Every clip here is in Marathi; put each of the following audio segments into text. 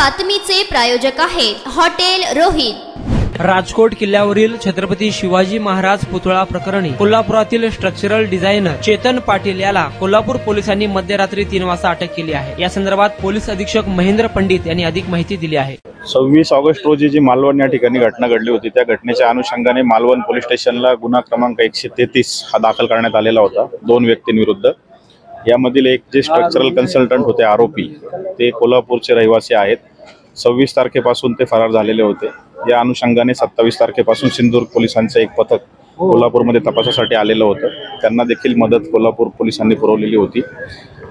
बातमीचे प्रायोजक आहेत हॉटेल रोहित। राजकोट किल्ल्यावरील छत्रपती शिवाजी महाराज पुतळा प्रकरणी कोल्हापुरातील स्ट्रक्चरल डिझायनर चेतन पाटील याला कोल्हापूर पोलिसांनी मध्यरात्री 3 वाजता अटक केली आहे। या संदर्भात पोलीस अधीक्षक महेंद्र पंडित यांनी अधिक माहिती दिली आहे। 26 ऑगस्ट रोजी जी मालवण या ठिकाणी घटना घडली होती, त्या घटनेच्या अनुषंगाने मालवण पोलीस स्टेशनला गुन्हा क्रमांक 133 हा दाखल करण्यात आलेला होता 2 व्यक्तींविरुद्ध। यामधील एक जे स्ट्रक्चरल कन्सल्टंट होते आरोपी, ते कोल्हापूरचे रहिवासी आहेत। 26 तारखेपासून ते फरार झालेले होते। या अनुषंगाने 27 तारखेपासून सिंधुदुर्ग पोलिसांचे एक पथक कोल्हापूरमध्ये तपासासाठी आलेलं होतं। त्यांना देखील मदत कोल्हापूर पोलिसांनी पुरवलेली होती।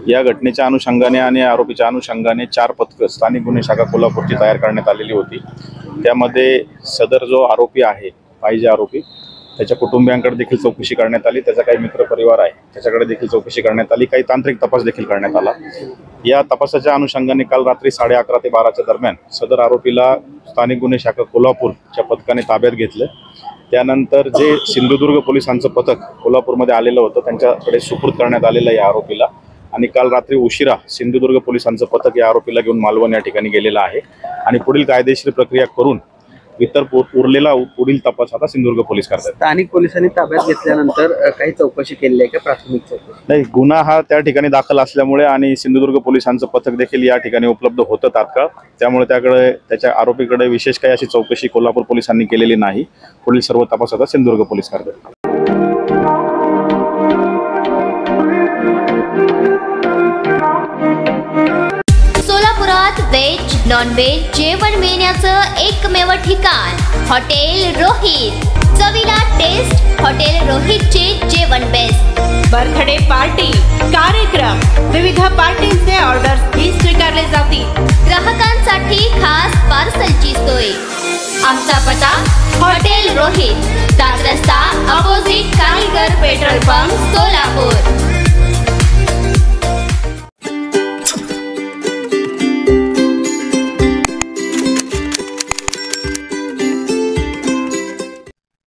या घटनेच्या अनुषंगाने आणि आरोपीच्या अनुषंगाने 4 पथकं स्थानिक गुन्हे शाखा कोल्हापूरची तयार करण्यात आलेली होती। त्यामध्ये सदर जो आरोपी आहे, पाहिजे आरोपी, त्याच्या कुटुंबियांकडे देखील चौकशी करण्यात आली। त्याचा काही मित्र परिवार आहे, त्याच्याकडे देखील चौकशी करण्यात आली। काही तांत्रिक तपास देखील करण्यात आला। या तपासाच्या अनुषंगाने काल रात्री 11:30 ते 12च्या दरम्यान सदर आरोपीला स्थानिक गुन्हे शाखा कोल्हापूरच्या पथकाने ताब्यात घेतलं। त्यानंतर जे सिंधुदुर्ग पोलिसांचं पथक कोल्हापूरमध्ये आलेलं होतं, त्यांच्याकडे सुपूर्द करण्यात आलेलं या आरोपीला। आणि काल रात्री उशिरा सिंधुदुर्ग पोलिसांचं पथक या आरोपीला घेऊन मालवण या ठिकाणी गेलेलं आहे आणि पुढील कायदेशीर प्रक्रिया करून इतर उरलेला पुढील तपास आता सिंधुदुर्ग पोलीस करतात। स्थानिक पोलिसांनी ताब्यात घेतल्यानंतर काही चौकशी केली आहे का? प्राथमिक चौकशी नाही, गुन्हा हा त्या ठिकाणी दाखल असल्यामुळे आणि सिंधुदुर्ग पोलिसांचं पथक देखील या ठिकाणी उपलब्ध होतं तात्काळ, त्यामुळे त्याच्या आरोपीकडे विशेष काही अशी चौकशी कोल्हापूर पोलिसांनी केलेली नाही। पुढील सर्व तपास आता सिंधुदुर्ग पोलीस करतात। सोलापुरात व्हेज नॉन व्हेज जेवण मिळण्याचं एकमेव ठिकाण हॉटेल रोहित। चवीला टेस्ट, हॉटेल रोहितचे जेवण बेस्ट। बर्थडे पार्टी, कार्यक्रम, विविध पार्टींचे ऑर्डर्स ही स्वीकारले जातील। ग्राहकांसाठी खास पार्सलची सोय। आमचा पत्ता हॉटेल रोहित, दादरस्ता अपोजिट कारीगर पेट्रोल पंप, सोलापूर।